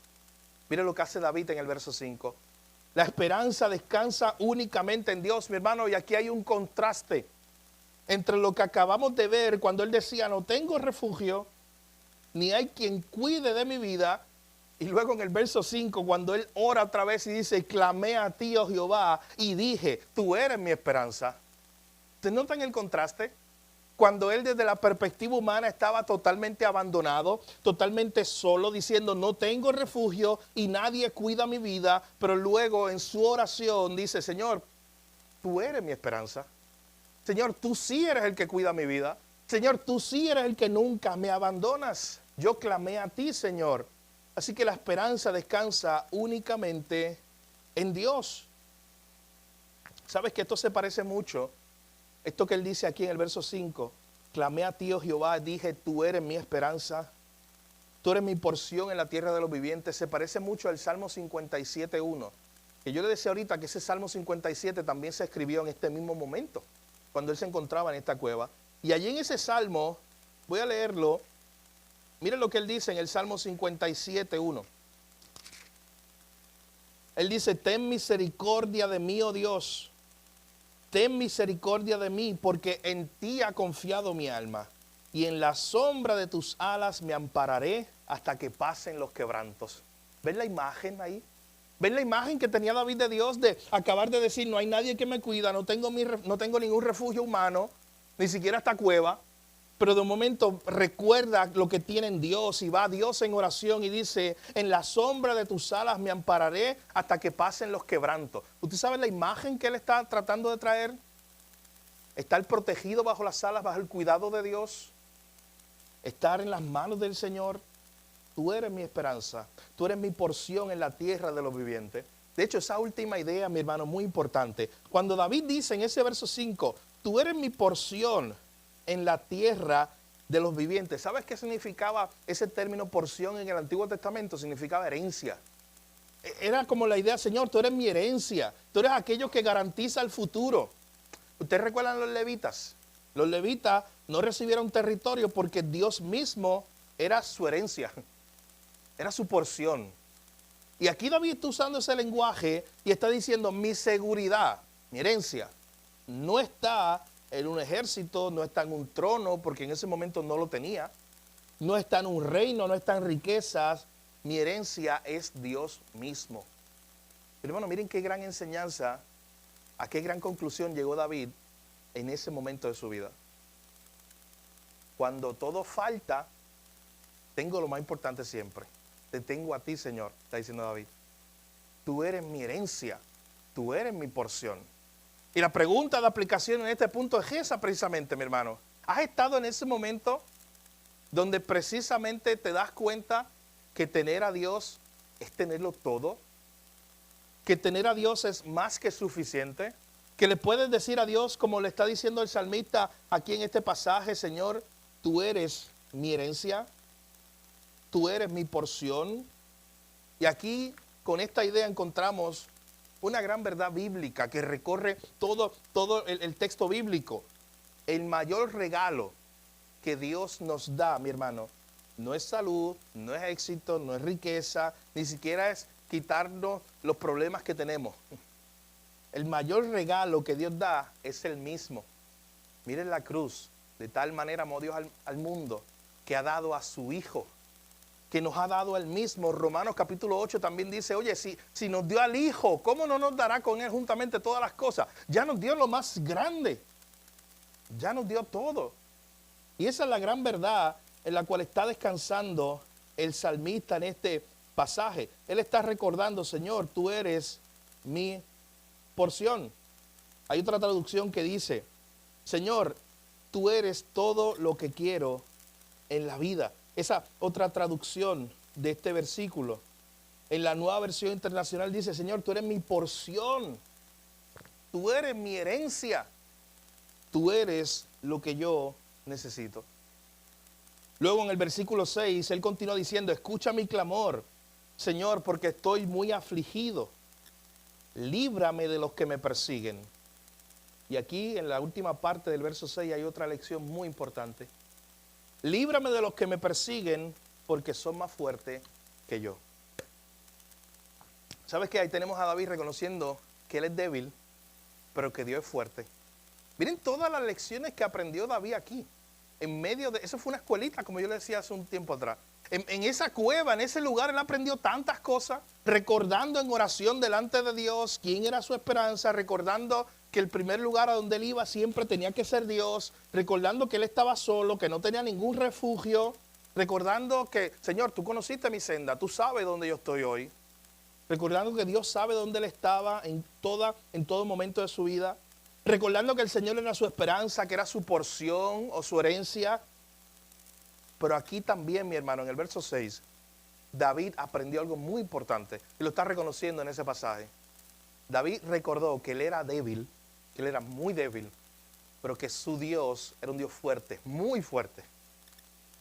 Mire lo que hace David en el verso 5. La esperanza descansa únicamente en Dios, mi hermano, y aquí hay un contraste entre lo que acabamos de ver cuando él decía: no tengo refugio, ni hay quien cuide de mi vida, y luego en el verso 5, cuando él ora otra vez y dice: clamé a ti, oh Jehová, y dije, tú eres mi esperanza. ¿Ustedes notan el contraste? Cuando él desde la perspectiva humana estaba totalmente abandonado, totalmente solo, diciendo: no tengo refugio y nadie cuida mi vida, pero luego en su oración dice: Señor, tú eres mi esperanza. Señor, tú sí eres el que cuida mi vida. Señor, tú sí eres el que nunca me abandonas. Yo clamé a ti, Señor. Así que la esperanza descansa únicamente en Dios. ¿Sabes que esto se parece mucho? Esto que él dice aquí en el verso 5, clamé a ti, oh Jehová, dije, tú eres mi esperanza, tú eres mi porción en la tierra de los vivientes. Se parece mucho al Salmo 57.1, que yo le decía ahorita que ese Salmo 57 también se escribió en este mismo momento, cuando él se encontraba en esta cueva. Y allí en ese Salmo, voy a leerlo, miren lo que él dice en el Salmo 57.1. Él dice: ten misericordia de mí, oh Dios. Ten misericordia de mí, porque en ti ha confiado mi alma, y en la sombra de tus alas me ampararé hasta que pasen los quebrantos. ¿Ven la imagen ahí? ¿Ven la imagen que tenía David de Dios de acabar de decir: no hay nadie que me cuida, no tengo ningún refugio humano, ni siquiera esta cueva? Pero de un momento recuerda lo que tiene en Dios y va a Dios en oración y dice: en la sombra de tus alas me ampararé hasta que pasen los quebrantos. ¿Usted sabe la imagen que él está tratando de traer? Estar protegido bajo las alas, bajo el cuidado de Dios. Estar en las manos del Señor. Tú eres mi esperanza. Tú eres mi porción en la tierra de los vivientes. De hecho, esa última idea, mi hermano, muy importante. Cuando David dice en ese verso 5, tú eres mi porción en la tierra de los vivientes. ¿Sabes qué significaba ese término porción en el Antiguo Testamento? Significaba herencia. Era como la idea: Señor, tú eres mi herencia. Tú eres aquello que garantiza el futuro. ¿Ustedes recuerdan los levitas? Los levitas no recibieron territorio porque Dios mismo era su herencia. Era su porción. Y aquí David está usando ese lenguaje y está diciendo: mi seguridad, mi herencia, no está en un ejército, no está en un trono, porque en ese momento no lo tenía. No está en un reino, no está en riquezas. Mi herencia es Dios mismo. Pero hermano, miren qué gran enseñanza, a qué gran conclusión llegó David en ese momento de su vida. Cuando todo falta, tengo lo más importante siempre. Te tengo a ti, Señor, está diciendo David. Tú eres mi herencia, tú eres mi porción. Y la pregunta de aplicación en este punto es esa precisamente, mi hermano. ¿Has estado en ese momento donde precisamente te das cuenta que tener a Dios es tenerlo todo? Que tener a Dios es más que suficiente. Que le puedes decir a Dios, como le está diciendo el salmista aquí en este pasaje: Señor, tú eres mi herencia, tú eres mi porción. Y aquí con esta idea encontramos una gran verdad bíblica que recorre todo el texto bíblico. El mayor regalo que Dios nos da, mi hermano, no es salud, no es éxito, no es riqueza, ni siquiera es quitarnos los problemas que tenemos. El mayor regalo que Dios da es el mismo. Miren la cruz. De tal manera amó Dios al mundo que ha dado a su Hijo, que nos ha dado el mismo. Romanos capítulo 8 también dice: oye, si nos dio al Hijo, ¿cómo no nos dará con Él juntamente todas las cosas? Ya nos dio lo más grande. Ya nos dio todo. Y esa es la gran verdad en la cual está descansando el salmista en este pasaje. Él está recordando: Señor, tú eres mi porción. Hay otra traducción que dice: Señor, tú eres todo lo que quiero en la vida. esa otra traducción de este versículo. En la Nueva Versión Internacional dice, Señor, tú eres mi porción, tú eres mi herencia, tú eres lo que yo necesito. Luego en el versículo 6, él continúa diciendo, escucha mi clamor, Señor, porque estoy muy afligido. Líbrame de los que me persiguen. Y aquí en la última parte del verso 6 hay otra lección muy importante. Líbrame de los que me persiguen porque son más fuertes que yo. ¿Sabes qué? Ahí tenemos a David reconociendo que él es débil, pero que Dios es fuerte. Miren todas las lecciones que aprendió David aquí. En medio de, eso fue una escuelita, como yo le decía hace un tiempo atrás. En esa cueva, en ese lugar, él aprendió tantas cosas, recordando en oración delante de Dios quién era su esperanza, recordando que el primer lugar a donde él iba siempre tenía que ser Dios, recordando que él estaba solo, que no tenía ningún refugio, recordando que, Señor, tú conociste mi senda, tú sabes dónde yo estoy hoy, recordando que Dios sabe dónde él estaba en todo momento de su vida, recordando que el Señor era su esperanza, que era su porción o su herencia. Pero aquí también, mi hermano, en el verso 6, David aprendió algo muy importante y lo está reconociendo en ese pasaje. David recordó que él era débil, que él era muy débil, pero que su Dios era un Dios fuerte, muy fuerte.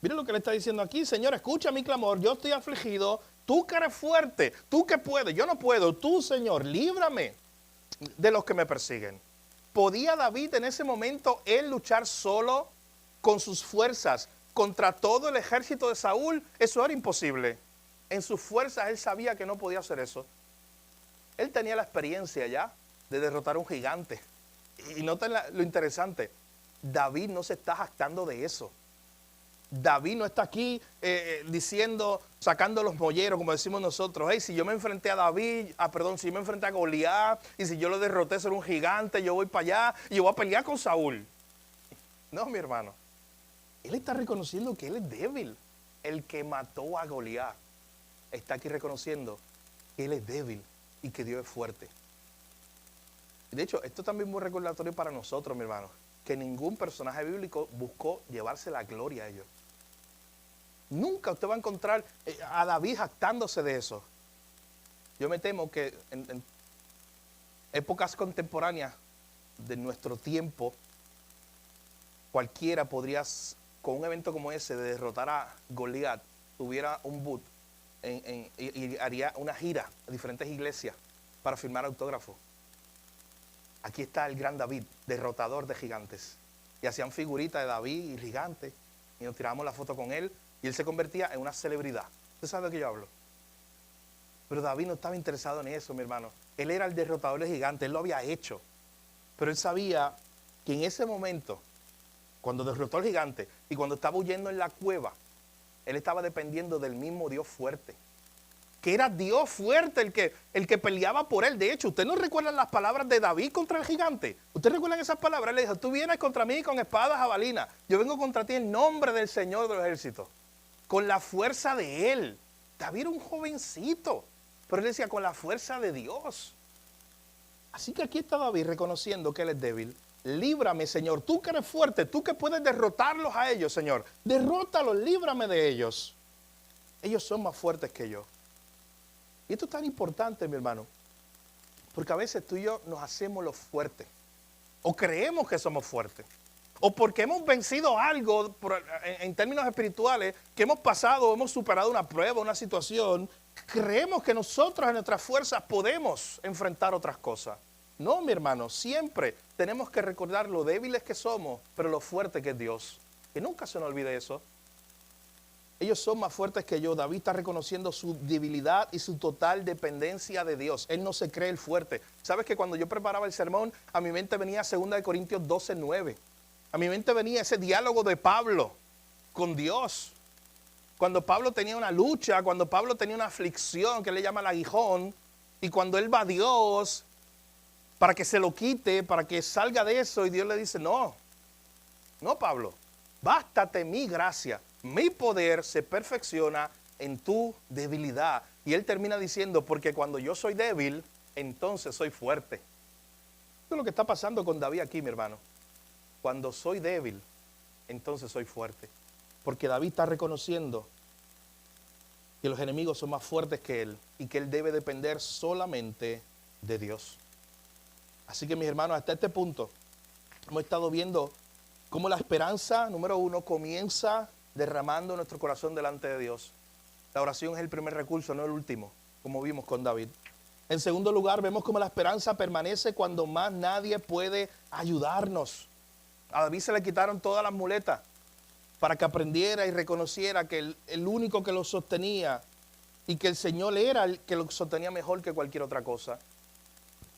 Miren lo que le está diciendo aquí, Señor, escucha mi clamor, yo estoy afligido, tú que eres fuerte, tú que puedes, yo no puedo, tú, Señor, líbrame de los que me persiguen. ¿Podía David en ese momento él luchar solo con sus fuerzas contra todo el ejército de Saúl? Eso era imposible. En sus fuerzas él sabía que no podía hacer eso. Él tenía la experiencia ya de derrotar a un gigante. Y noten lo interesante, David no se está jactando de eso. David no está aquí diciendo, sacando los molleros, como decimos nosotros. Hey, si yo me enfrenté a David, si yo me enfrenté a Goliat, y si yo lo derroté, ser un gigante, yo voy para allá y yo voy a pelear con Saúl. No, mi hermano. Él está reconociendo que él es débil. El que mató a Goliat está aquí reconociendo que él es débil y que Dios es fuerte. De hecho, esto también es muy recordatorio para nosotros, mi hermano, que ningún personaje bíblico buscó llevarse la gloria a ellos. Nunca usted va a encontrar a David jactándose de eso. Yo me temo que en épocas contemporáneas de nuestro tiempo, cualquiera podría, con un evento como ese, de derrotar a Goliat, tuviera un boot y haría una gira a diferentes iglesias para firmar autógrafos. Aquí está el gran David, derrotador de gigantes. Y hacían figuritas de David y gigantes, y nos tirábamos la foto con él, y él se convertía en una celebridad. ¿Usted sabe de qué yo hablo? Pero David no estaba interesado en eso, mi hermano. Él era el derrotador de gigantes, él lo había hecho. Pero él sabía que en ese momento, cuando derrotó al gigante y cuando estaba huyendo en la cueva, él estaba dependiendo del mismo Dios fuerte. Que era Dios fuerte el que peleaba por él. De hecho, ¿usted no recuerdan las palabras de David contra el gigante? ¿Usted recuerdan esas palabras? Él le dijo, tú vienes contra mí con espadas jabalinas. Yo vengo contra ti en nombre del Señor de los ejércitos. Con la fuerza de él. David era un jovencito, pero él decía, con la fuerza de Dios. Así que aquí está David reconociendo que él es débil. Líbrame, Señor, tú que eres fuerte, tú que puedes derrotarlos a ellos, Señor. Derrótalos, líbrame de ellos. Ellos son más fuertes que yo. Y esto es tan importante, mi hermano, porque a veces tú y yo nos hacemos los fuertes, o creemos que somos fuertes, o porque hemos vencido algo en términos espirituales, que hemos pasado, hemos superado una prueba, una situación, creemos que nosotros en nuestras fuerzas podemos enfrentar otras cosas. No, mi hermano, siempre tenemos que recordar lo débiles que somos, pero lo fuerte que es Dios. Que nunca se nos olvide eso. Ellos son más fuertes que yo. David está reconociendo su debilidad y su total dependencia de Dios. Él no se cree el fuerte. ¿Sabes que cuando yo preparaba el sermón, a mi mente venía 2 Corintios 12:9? A mi mente venía ese diálogo de Pablo con Dios. Cuando Pablo tenía una lucha, cuando Pablo tenía una aflicción que le llama el aguijón, y cuando él va a Dios para que se lo quite, para que salga de eso, y Dios le dice, no, Pablo, bástate mi gracia. Mi poder se perfecciona en tu debilidad. Y él termina diciendo, porque cuando yo soy débil, entonces soy fuerte. Esto es lo que está pasando con David aquí, mi hermano. Cuando soy débil, entonces soy fuerte. Porque David está reconociendo que los enemigos son más fuertes que él y que él debe depender solamente de Dios. Así que mis hermanos, hasta este punto hemos estado viendo cómo la esperanza, número uno, comienza derramando nuestro corazón delante de Dios. La oración es el primer recurso, no el último, como vimos con David. En segundo lugar, vemos cómo la esperanza permanece cuando más nadie puede ayudarnos. A David se le quitaron todas las muletas para que aprendiera y reconociera que el único que lo sostenía y que el Señor era el que lo sostenía mejor que cualquier otra cosa.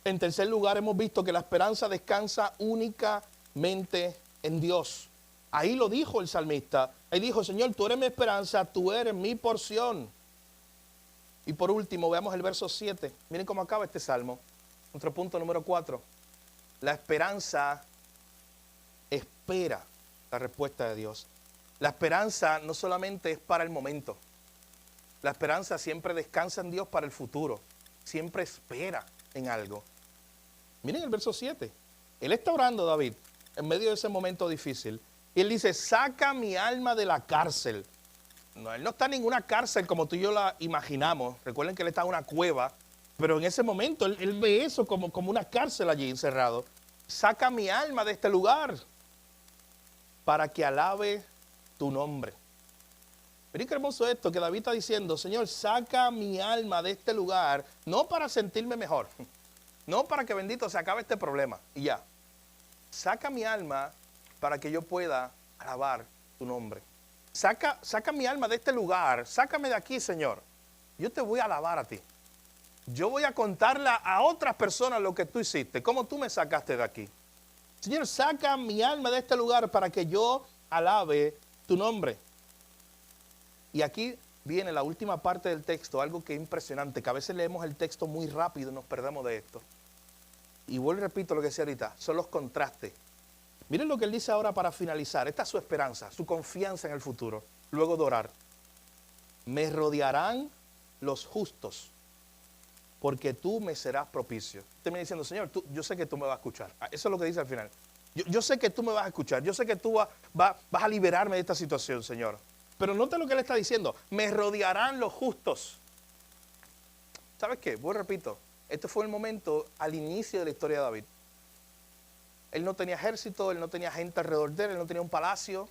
En tercer lugar, hemos visto que la esperanza descansa únicamente en Dios. Ahí lo dijo el salmista. Ahí dijo, Señor, tú eres mi esperanza, tú eres mi porción. Y por último, veamos el verso 7. Miren cómo acaba este salmo. Nuestro punto número 4. La esperanza espera la respuesta de Dios. La esperanza no solamente es para el momento. La esperanza siempre descansa en Dios para el futuro. Siempre espera en algo. Miren el verso 7. Él está orando, David, en medio de ese momento difícil. Y él dice, saca mi alma de la cárcel. No, él no está en ninguna cárcel como tú y yo la imaginamos. Recuerden que él está en una cueva. Pero en ese momento él ve eso como una cárcel allí encerrado. Saca mi alma de este lugar para que alabe tu nombre. Miren qué hermoso esto que David está diciendo. Señor, saca mi alma de este lugar, no para sentirme mejor. No para que bendito se acabe este problema y ya. Saca mi alma para que yo pueda alabar tu nombre. Saca mi alma de este lugar. Sácame de aquí, Señor. Yo te voy a alabar a ti. Yo voy a contarle a otras personas lo que tú hiciste, cómo tú me sacaste de aquí. Señor, saca mi alma de este lugar para que yo alabe tu nombre. Y aquí viene la última parte del texto, algo que es impresionante, que a veces leemos el texto muy rápido y nos perdemos de esto. Y vuelvo y repito lo que decía ahorita, son los contrastes. Miren lo que él dice ahora para finalizar. Esta es su esperanza, su confianza en el futuro. Luego de orar. Me rodearán los justos, porque tú me serás propicio. Termina diciendo, Señor, yo sé que tú me vas a escuchar. Eso es lo que dice al final. Yo sé que tú me vas a escuchar. Yo sé que tú vas a liberarme de esta situación, Señor. Pero nota lo que él está diciendo. Me rodearán los justos. ¿Sabes qué? Voy repito. Este fue el momento al inicio de la historia de David. Él no tenía ejército, él no tenía gente alrededor de él, él no tenía un palacio.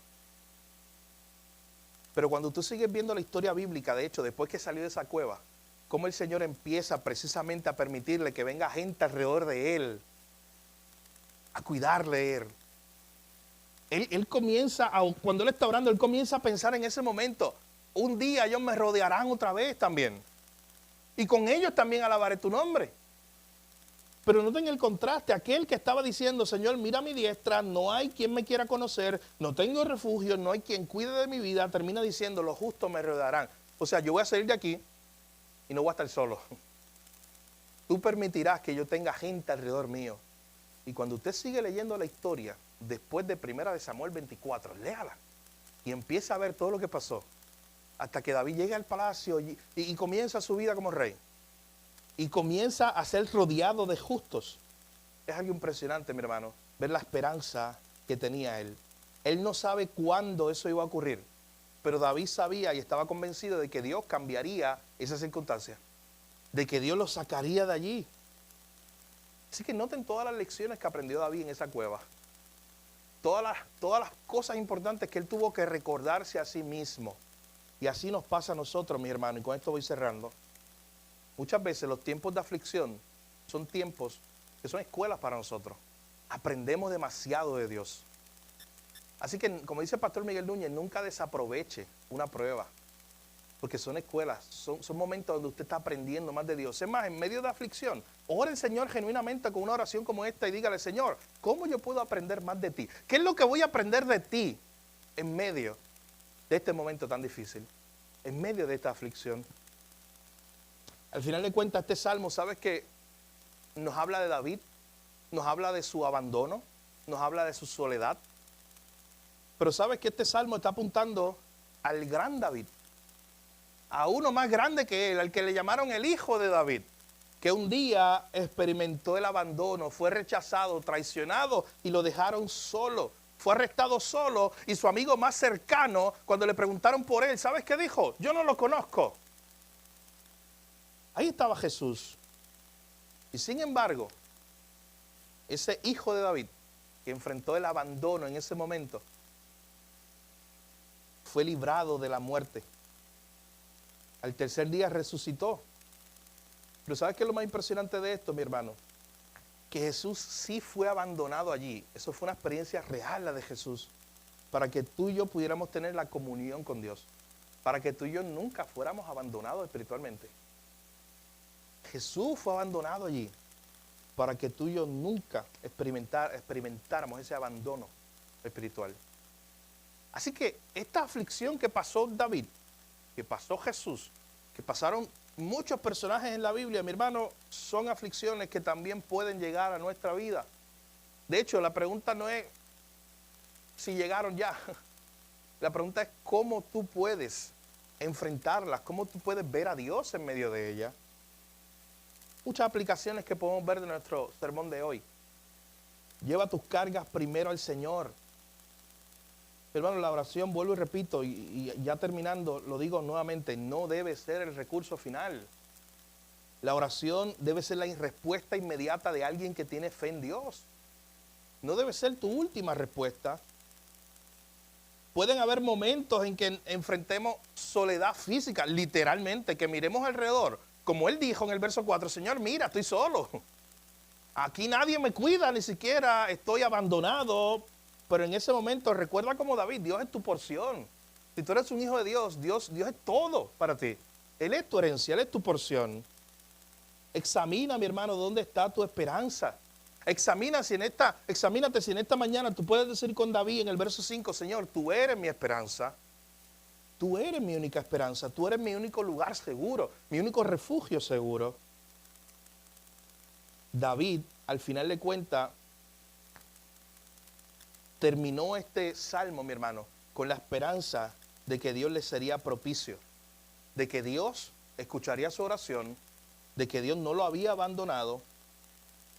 Pero cuando tú sigues viendo la historia bíblica, de hecho, después que salió de esa cueva, cómo el Señor empieza precisamente a permitirle que venga gente alrededor de él, a cuidarle de él. Él comienza, cuando él está orando, él comienza a pensar en ese momento, un día ellos me rodearán otra vez también. Y con ellos también alabaré tu nombre. Pero noten el contraste, aquel que estaba diciendo, Señor, mira a mi diestra, no hay quien me quiera conocer, no tengo refugio, no hay quien cuide de mi vida, termina diciendo, los justos me rodearán. O sea, yo voy a salir de aquí y no voy a estar solo. Tú permitirás que yo tenga gente alrededor mío. Y cuando usted sigue leyendo la historia, después de 1 Samuel 24, léala y empieza a ver todo lo que pasó, hasta que David llega al palacio y comienza su vida como rey. Y comienza a ser rodeado de justos. Es algo impresionante, mi hermano, ver la esperanza que tenía él. Él no sabe cuándo eso iba a ocurrir, pero David sabía y estaba convencido de que Dios cambiaría esa circunstancia, de que Dios lo sacaría de allí. Así que noten todas las lecciones que aprendió David en esa cueva. Todas las cosas importantes que él tuvo que recordarse a sí mismo. Y así nos pasa a nosotros, mi hermano, y con esto voy cerrando. Muchas veces los tiempos de aflicción son tiempos que son escuelas para nosotros. Aprendemos demasiado de Dios. Así que, como dice el pastor Miguel Núñez, nunca desaproveche una prueba. Porque son escuelas, son momentos donde usted está aprendiendo más de Dios. Es más, en medio de aflicción, ore al Señor genuinamente con una oración como esta y dígale, Señor, ¿cómo yo puedo aprender más de ti? ¿Qué es lo que voy a aprender de ti en medio de este momento tan difícil? En medio de esta aflicción. Al final de cuentas, este salmo, ¿sabes qué? Nos habla de David, nos habla de su abandono, nos habla de su soledad. Pero ¿sabes que este salmo está apuntando al gran David? A uno más grande que él, al que le llamaron el hijo de David, que un día experimentó el abandono, fue rechazado, traicionado y lo dejaron solo, fue arrestado solo y su amigo más cercano, cuando le preguntaron por él, ¿sabes qué dijo? Yo no lo conozco. Ahí estaba Jesús. Y sin embargo, ese hijo de David, que enfrentó el abandono en ese momento, fue librado de la muerte. Al tercer día resucitó. Pero ¿sabes qué es lo más impresionante de esto, mi hermano? Que Jesús sí fue abandonado allí. Eso fue una experiencia real, la de Jesús, para que tú y yo pudiéramos tener la comunión con Dios, para que tú y yo nunca fuéramos abandonados espiritualmente. Jesús fue abandonado allí, para que tú y yo nunca experimentáramos ese abandono espiritual. Así que esta aflicción que pasó David, que pasó Jesús, que pasaron muchos personajes en la Biblia, mi hermano, son aflicciones que también pueden llegar a nuestra vida. De hecho, la pregunta no es si llegaron ya. La pregunta es cómo tú puedes enfrentarlas, cómo tú puedes ver a Dios en medio de ellas. Muchas aplicaciones que podemos ver de nuestro sermón de hoy. Lleva tus cargas primero al Señor. Hermano, la oración, vuelvo y repito, y ya terminando, lo digo nuevamente, no debe ser el recurso final. La oración debe ser la respuesta inmediata de alguien que tiene fe en Dios. No debe ser tu última respuesta. Pueden haber momentos en que enfrentemos soledad física, literalmente, que miremos alrededor. Como él dijo en el verso 4, Señor, mira, estoy solo. Aquí nadie me cuida, ni siquiera estoy abandonado. Pero en ese momento recuerda como David, Dios es tu porción. Si tú eres un hijo de Dios, Dios es todo para ti. Él es tu herencia, Él es tu porción. Examina, mi hermano, dónde está tu esperanza. Examínate si en esta mañana tú puedes decir con David en el verso 5, Señor, tú eres mi esperanza. Tú eres mi única esperanza, tú eres mi único lugar seguro, mi único refugio seguro. David, al final de cuentas, terminó este salmo, mi hermano, con la esperanza de que Dios le sería propicio, de que Dios escucharía su oración, de que Dios no lo había abandonado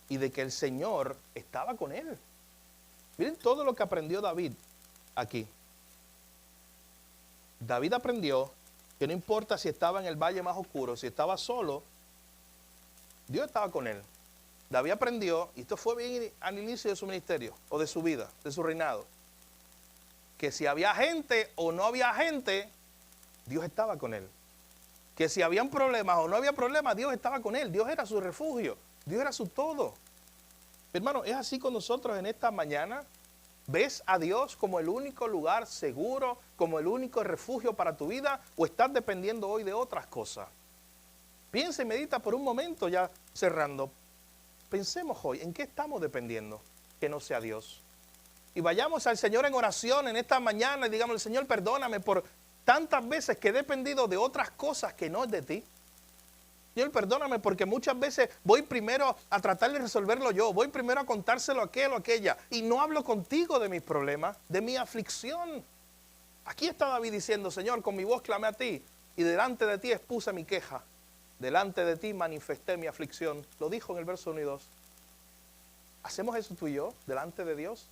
y de que el Señor estaba con él. Miren todo lo que aprendió David aquí. David aprendió que no importa si estaba en el valle más oscuro, si estaba solo, Dios estaba con él. David aprendió, y esto fue bien al inicio de su ministerio, o de su vida, de su reinado, que si había gente o no había gente, Dios estaba con él. Que si habían problemas o no había problemas, Dios estaba con él. Dios era su refugio, Dios era su todo. Hermano, es así con nosotros en esta mañana. ¿Ves a Dios como el único lugar seguro, como el único refugio para tu vida, o estás dependiendo hoy de otras cosas? Piensa y medita por un momento, ya cerrando. Pensemos hoy, ¿en qué estamos dependiendo que no sea Dios? Y vayamos al Señor en oración en esta mañana y digamos, Señor, perdóname por tantas veces que he dependido de otras cosas que no es de ti. Señor, perdóname porque muchas veces voy primero a tratar de resolverlo yo, voy primero a contárselo a aquel o aquella y no hablo contigo de mis problemas, de mi aflicción. Aquí está David diciendo, Señor, con mi voz clamé a ti y delante de ti expuse mi queja. Delante de ti manifesté mi aflicción. Lo dijo en el verso 1 y 2. ¿Hacemos eso tú y yo delante de Dios?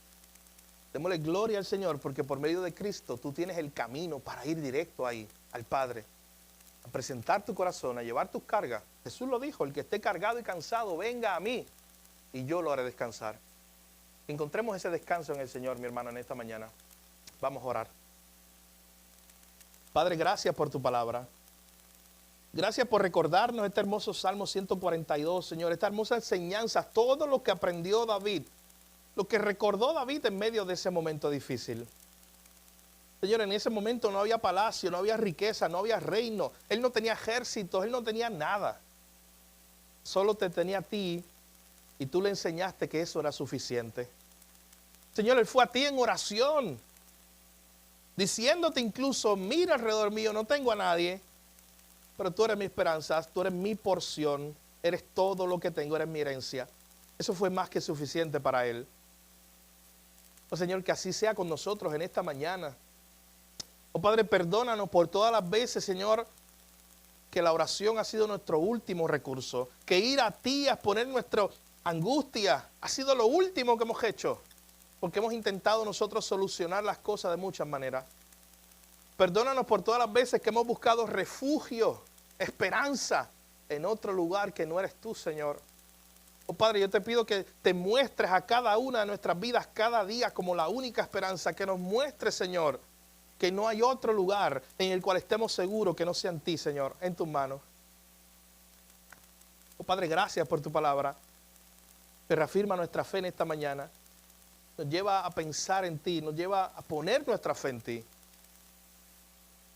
Démosle gloria al Señor porque por medio de Cristo tú tienes el camino para ir directo ahí, al Padre. A presentar tu corazón, a llevar tus cargas. Jesús lo dijo, el que esté cargado y cansado, venga a mí y yo lo haré descansar. Encontremos ese descanso en el Señor, mi hermano, en esta mañana. Vamos a orar. Padre, gracias por tu palabra. Gracias por recordarnos este hermoso Salmo 142, Señor, esta hermosa enseñanza, todo lo que aprendió David, lo que recordó David en medio de ese momento difícil. Señor, en ese momento no había palacio, no había riqueza, no había reino, él no tenía ejércitos, él no tenía nada. Solo te tenía a ti y tú le enseñaste que eso era suficiente. Señor, él fue a ti en oración, diciéndote incluso, mira alrededor mío, no tengo a nadie. Pero tú eres mi esperanza, tú eres mi porción, eres todo lo que tengo, eres mi herencia. Eso fue más que suficiente para él. Oh Señor, que así sea con nosotros en esta mañana. Oh Padre, perdónanos por todas las veces, Señor, que la oración ha sido nuestro último recurso. Que ir a ti a exponer nuestra angustia ha sido lo último que hemos hecho. porque hemos intentado nosotros solucionar las cosas de muchas maneras. Perdónanos por todas las veces que hemos buscado refugio, esperanza en otro lugar que no eres tú, Señor. Oh Padre, yo te pido que te muestres a cada una de nuestras vidas cada día como la única esperanza, que nos muestres, Señor, que no hay otro lugar en el cual estemos seguros que no sea en ti, Señor, en tus manos. Oh Padre, gracias por tu palabra, que reafirma nuestra fe en esta mañana, nos lleva a pensar en ti, nos lleva a poner nuestra fe en ti.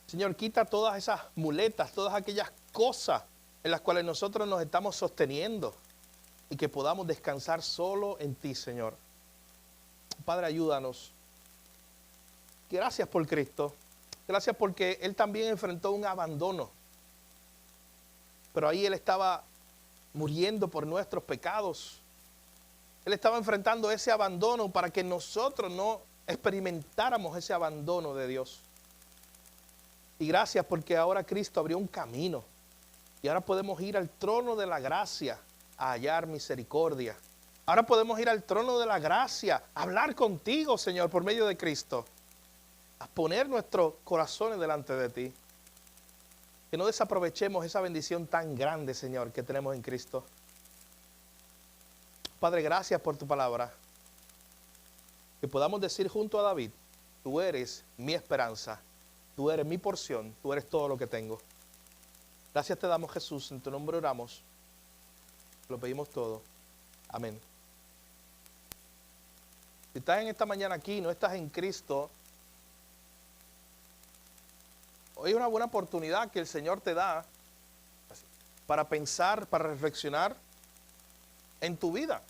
Señor, quita todas esas muletas, todas aquellas cosas en las cuales nosotros nos estamos sosteniendo y que podamos descansar solo en ti, Señor. Padre, ayúdanos. Gracias por Cristo. Gracias porque Él también enfrentó un abandono. Pero ahí Él estaba muriendo por nuestros pecados. Él estaba enfrentando ese abandono para que nosotros no experimentáramos ese abandono de Dios. Y gracias porque ahora Cristo abrió un camino. Y ahora podemos ir al trono de la gracia a hallar misericordia. Ahora podemos ir al trono de la gracia a hablar contigo, Señor, por medio de Cristo. A poner nuestros corazones delante de ti. Que no desaprovechemos esa bendición tan grande, Señor, que tenemos en Cristo. Padre, gracias por tu palabra. Que podamos decir junto a David, tú eres mi esperanza. Tú eres mi porción, tú eres todo lo que tengo. Gracias te damos, Jesús, en tu nombre oramos. Lo pedimos todo. Amén. Si estás en esta mañana aquí, no estás en Cristo, hoy es una buena oportunidad que el Señor te da para pensar, para reflexionar en tu vida.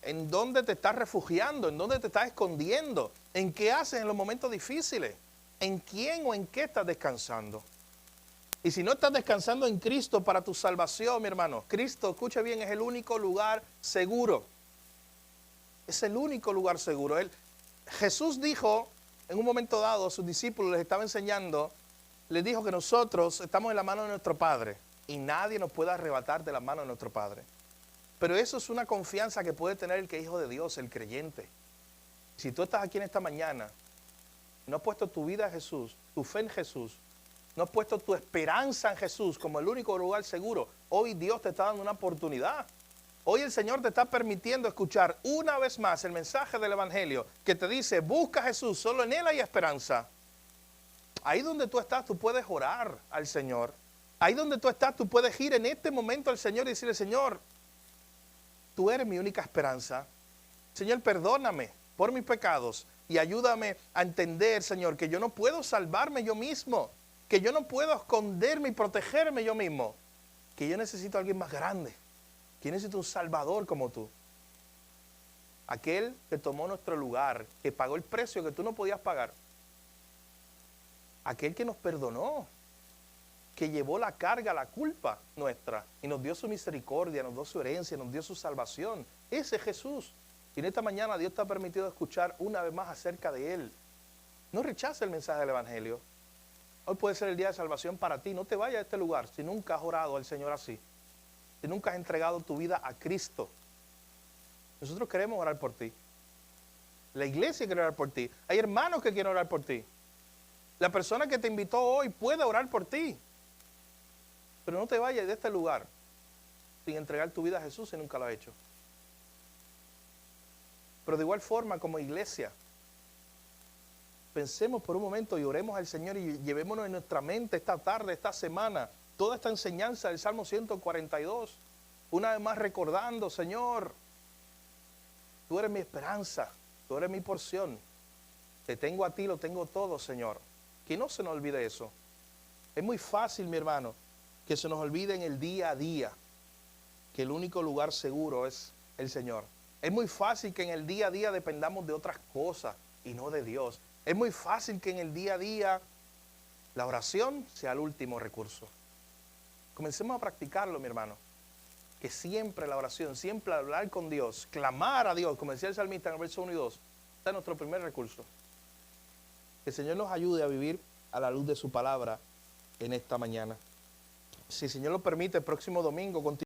En dónde te estás refugiando, en dónde te estás escondiendo, en qué haces en los momentos difíciles. ¿En quién o en qué estás descansando? Y si no estás descansando en Cristo para tu salvación, mi hermano, Cristo, escucha bien, es el único lugar seguro. Es el único lugar seguro. Jesús dijo, en un momento dado, a sus discípulos les estaba enseñando, les dijo que nosotros estamos en la mano de nuestro Padre y nadie nos puede arrebatar de la mano de nuestro Padre. Pero eso es una confianza que puede tener el que es hijo de Dios, el creyente. Si tú estás aquí en esta mañana, no has puesto tu vida en Jesús, tu fe en Jesús, no has puesto tu esperanza en Jesús como el único lugar seguro, hoy Dios te está dando una oportunidad. Hoy el Señor te está permitiendo escuchar una vez más el mensaje del Evangelio que te dice, busca a Jesús, solo en Él hay esperanza. Ahí donde tú estás, tú puedes orar al Señor. Ahí donde tú estás, tú puedes ir en este momento al Señor y decirle, Señor, tú eres mi única esperanza. Señor, perdóname por mis pecados. Y ayúdame a entender, Señor, que yo no puedo salvarme yo mismo, que yo no puedo esconderme y protegerme yo mismo, que yo necesito a alguien más grande, que yo necesito un Salvador como tú. Aquel que tomó nuestro lugar, que pagó el precio que tú no podías pagar. Aquel que nos perdonó, que llevó la carga, la culpa nuestra, y nos dio su misericordia, nos dio su herencia, nos dio su salvación. Ese es Jesús. Y en esta mañana Dios te ha permitido escuchar una vez más acerca de Él. No rechaces el mensaje del Evangelio. Hoy puede ser el día de salvación para ti. No te vayas a este lugar si nunca has orado al Señor así. Si nunca has entregado tu vida a Cristo. Nosotros queremos orar por ti. La iglesia quiere orar por ti. Hay hermanos que quieren orar por ti. La persona que te invitó hoy puede orar por ti. Pero no te vayas de este lugar sin entregar tu vida a Jesús si nunca lo has hecho. Pero de igual forma, como iglesia, pensemos por un momento y oremos al Señor y llevémonos en nuestra mente esta tarde, esta semana, toda esta enseñanza del Salmo 142. Una vez más recordando, Señor, tú eres mi esperanza, tú eres mi porción. Te tengo a ti, lo tengo todo, Señor. Que no se nos olvide eso. Es muy fácil, mi hermano, que se nos olvide en el día a día que el único lugar seguro es el Señor. Es muy fácil que en el día a día dependamos de otras cosas y no de Dios. Es muy fácil que en el día a día la oración sea el último recurso. Comencemos a practicarlo, mi hermano. Que siempre la oración, siempre hablar con Dios, clamar a Dios, como decía el salmista en el verso 1 y 2, está nuestro primer recurso. Que el Señor nos ayude a vivir a la luz de su palabra en esta mañana. Si el Señor lo permite, el próximo domingo continuamos.